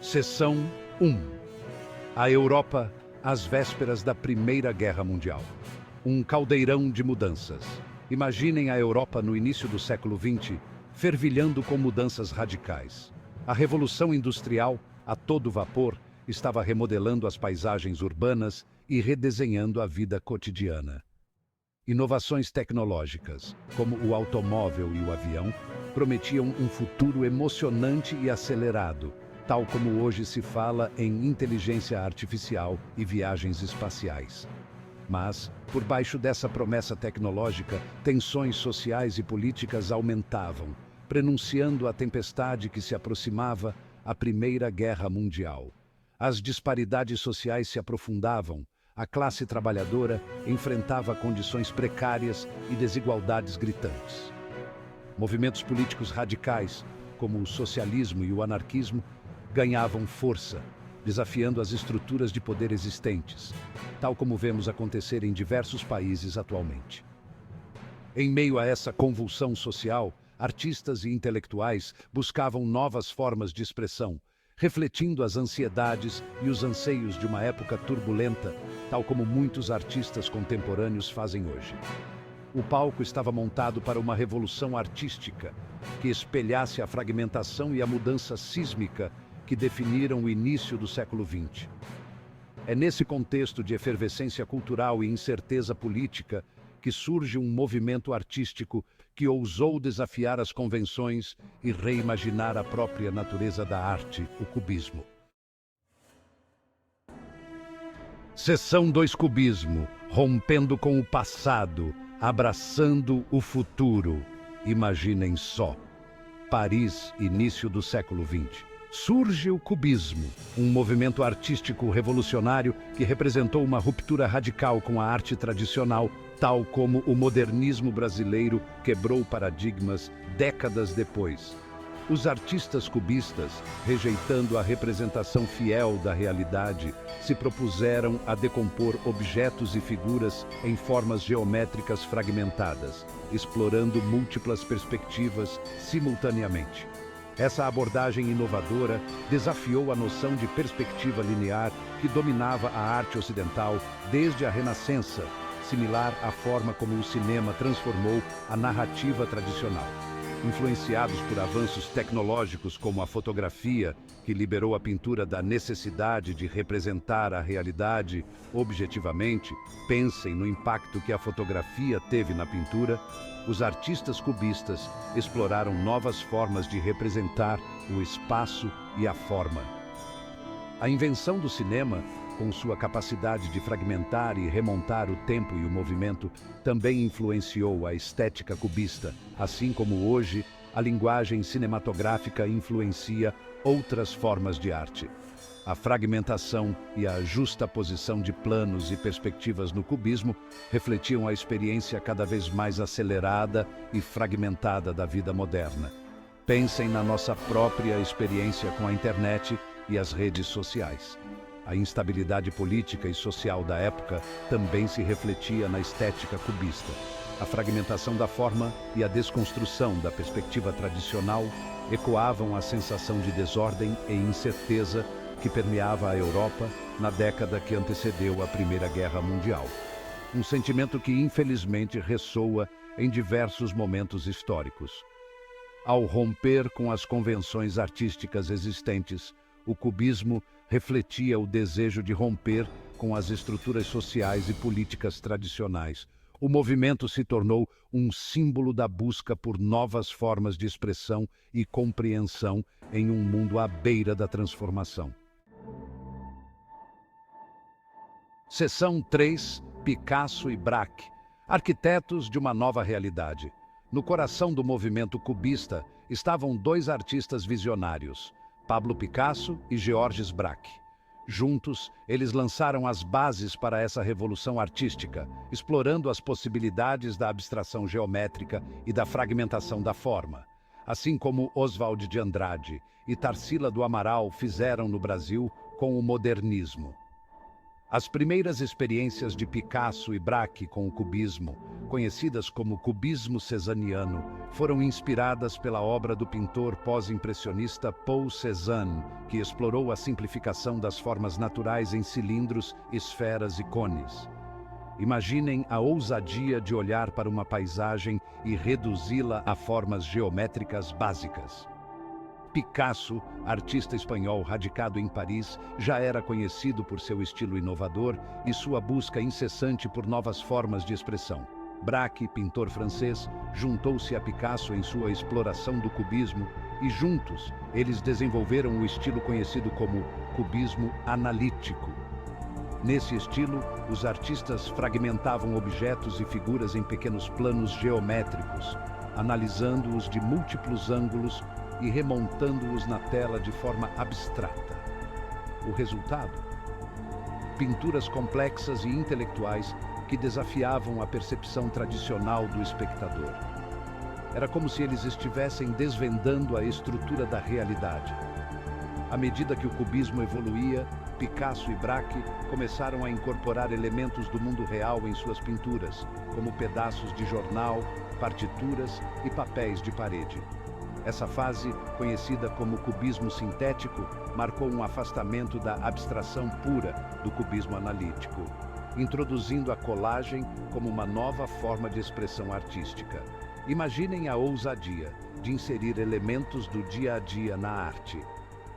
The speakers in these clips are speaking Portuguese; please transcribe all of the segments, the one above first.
Seção 1. A Europa às vésperas da Primeira Guerra Mundial. Um caldeirão de mudanças. Imaginem a Europa no início do século XX, fervilhando com mudanças radicais. A Revolução Industrial, a todo vapor, estava remodelando as paisagens urbanas e redesenhando a vida cotidiana. Inovações tecnológicas, como o automóvel e o avião, prometiam um futuro emocionante e acelerado, tal como hoje se fala em inteligência artificial e viagens espaciais. Mas, por baixo dessa promessa tecnológica, tensões sociais e políticas aumentavam, prenunciando a tempestade que se aproximava, a Primeira Guerra Mundial. As disparidades sociais se aprofundavam, a classe trabalhadora enfrentava condições precárias e desigualdades gritantes. Movimentos políticos radicais, como o socialismo e o anarquismo, ganhavam força, desafiando as estruturas de poder existentes, tal como vemos acontecer em diversos países atualmente. Em meio a essa convulsão social, artistas e intelectuais buscavam novas formas de expressão, refletindo as ansiedades e os anseios de uma época turbulenta, tal como muitos artistas contemporâneos fazem hoje. O palco estava montado para uma revolução artística que espelhasse a fragmentação e a mudança sísmica que definiram o início do século XX. É nesse contexto de efervescência cultural e incerteza política que surge um movimento artístico que ousou desafiar as convenções e reimaginar a própria natureza da arte, o cubismo. Seção 2. Cubismo, rompendo com o passado, abraçando o futuro. Imaginem só. Paris, início do século XX. Surge o cubismo, um movimento artístico revolucionário que representou uma ruptura radical com a arte tradicional, tal como o modernismo brasileiro quebrou paradigmas décadas depois. Os artistas cubistas, rejeitando a representação fiel da realidade, se propuseram a decompor objetos e figuras em formas geométricas fragmentadas, explorando múltiplas perspectivas simultaneamente. Essa abordagem inovadora desafiou a noção de perspectiva linear que dominava a arte ocidental desde a Renascença, similar à forma como o cinema transformou a narrativa tradicional. Influenciados por avanços tecnológicos como a fotografia, que liberou a pintura da necessidade de representar a realidade objetivamente, pensem no impacto que a fotografia teve na pintura. Os artistas cubistas exploraram novas formas de representar o espaço e a forma. A invenção do cinema, com sua capacidade de fragmentar e remontar o tempo e o movimento, também influenciou a estética cubista, assim como hoje a linguagem cinematográfica influencia outras formas de arte. A fragmentação e a justaposição de planos e perspectivas no cubismo refletiam a experiência cada vez mais acelerada e fragmentada da vida moderna. Pensem na nossa própria experiência com a internet e as redes sociais. A instabilidade política e social da época também se refletia na estética cubista. A fragmentação da forma e a desconstrução da perspectiva tradicional ecoavam a sensação de desordem e incerteza que permeava a Europa na década que antecedeu a Primeira Guerra Mundial. Um sentimento que infelizmente ressoa em diversos momentos históricos. Ao romper com as convenções artísticas existentes, o cubismo refletia o desejo de romper com as estruturas sociais e políticas tradicionais. O movimento se tornou um símbolo da busca por novas formas de expressão e compreensão em um mundo à beira da transformação. Seção 3. Picasso e Braque, arquitetos de uma nova realidade. No coração do movimento cubista estavam dois artistas visionários, Pablo Picasso e Georges Braque. Juntos, eles lançaram as bases para essa revolução artística, explorando as possibilidades da abstração geométrica e da fragmentação da forma, assim como Oswald de Andrade e Tarsila do Amaral fizeram no Brasil com o modernismo. As primeiras experiências de Picasso e Braque com o cubismo conhecidas como cubismo cezanniano, foram inspiradas pela obra do pintor pós-impressionista Paul Cézanne, que explorou a simplificação das formas naturais em cilindros, esferas e cones. Imaginem a ousadia de olhar para uma paisagem e reduzi-la a formas geométricas básicas. Picasso, artista espanhol radicado em Paris, já era conhecido por seu estilo inovador e sua busca incessante por novas formas de expressão. Braque, pintor francês, juntou-se a Picasso em sua exploração do cubismo e juntos eles desenvolveram o estilo conhecido como cubismo analítico. Nesse estilo, os artistas fragmentavam objetos e figuras em pequenos planos geométricos, analisando-os de múltiplos ângulos e remontando-os na tela de forma abstrata. O resultado? Pinturas complexas e intelectuais que desafiavam a percepção tradicional do espectador. Era como se eles estivessem desvendando a estrutura da realidade. À medida que o cubismo evoluía, Picasso e Braque começaram a incorporar elementos do mundo real em suas pinturas, como pedaços de jornal, partituras e papéis de parede. Essa fase, conhecida como cubismo sintético, marcou um afastamento da abstração pura do cubismo analítico, introduzindo a colagem como uma nova forma de expressão artística. Imaginem a ousadia de inserir elementos do dia a dia na arte.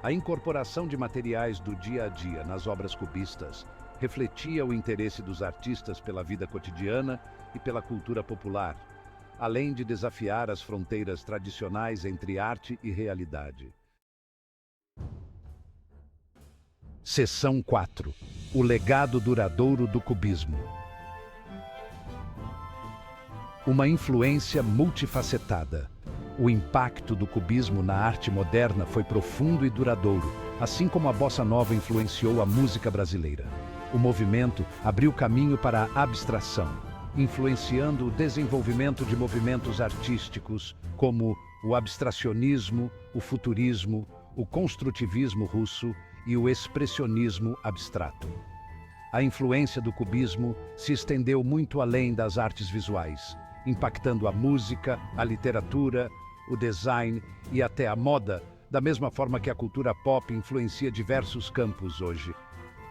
A incorporação de materiais do dia a dia nas obras cubistas refletia o interesse dos artistas pela vida cotidiana e pela cultura popular, além de desafiar as fronteiras tradicionais entre arte e realidade. Seção 4. O legado duradouro do cubismo. Uma influência multifacetada. O impacto do cubismo na arte moderna foi profundo e duradouro, assim como a bossa nova influenciou a música brasileira. O movimento abriu caminho para a abstração, influenciando o desenvolvimento de movimentos artísticos como o abstracionismo, o futurismo, o construtivismo russo e o expressionismo abstrato. A influência do cubismo se estendeu muito além das artes visuais, impactando a música, a literatura, o design e até a moda, da mesma forma que a cultura pop influencia diversos campos hoje.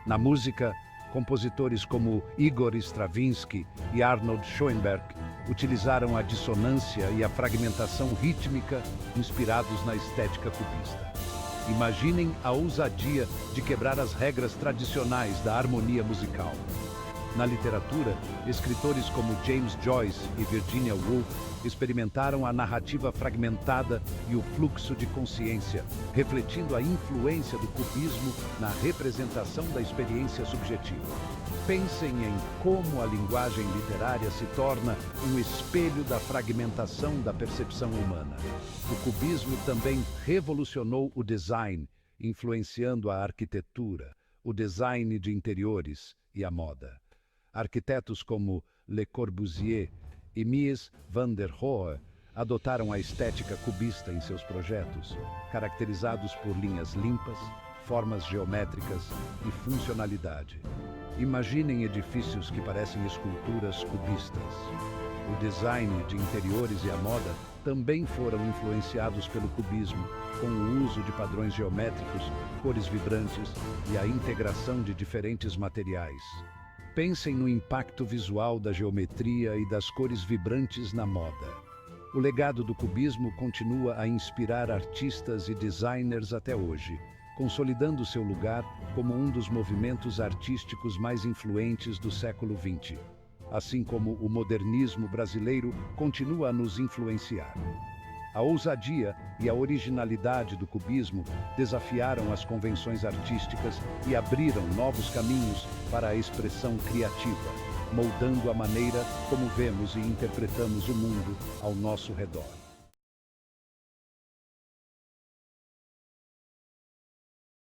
Na música, compositores como Igor Stravinsky e Arnold Schoenberg utilizaram a dissonância e a fragmentação rítmica inspirados na estética cubista. Imaginem a ousadia de quebrar as regras tradicionais da harmonia musical. Na literatura, escritores como James Joyce e Virginia Woolf experimentaram a narrativa fragmentada e o fluxo de consciência, refletindo a influência do cubismo na representação da experiência subjetiva. Pensem em como a linguagem literária se torna um espelho da fragmentação da percepção humana. O cubismo também revolucionou o design, influenciando a arquitetura, o design de interiores e a moda. Arquitetos como Le Corbusier e Mies van der Rohe adotaram a estética cubista em seus projetos, caracterizados por linhas limpas, formas geométricas e funcionalidade. Imaginem edifícios que parecem esculturas cubistas. O design de interiores e a moda também foram influenciados pelo cubismo, com o uso de padrões geométricos, cores vibrantes e a integração de diferentes materiais. Pensem no impacto visual da geometria e das cores vibrantes na moda. O legado do cubismo continua a inspirar artistas e designers até hoje, consolidando seu lugar como um dos movimentos artísticos mais influentes do século XX, assim como o modernismo brasileiro continua a nos influenciar. A ousadia e a originalidade do cubismo desafiaram as convenções artísticas e abriram novos caminhos para a expressão criativa, moldando a maneira como vemos e interpretamos o mundo ao nosso redor.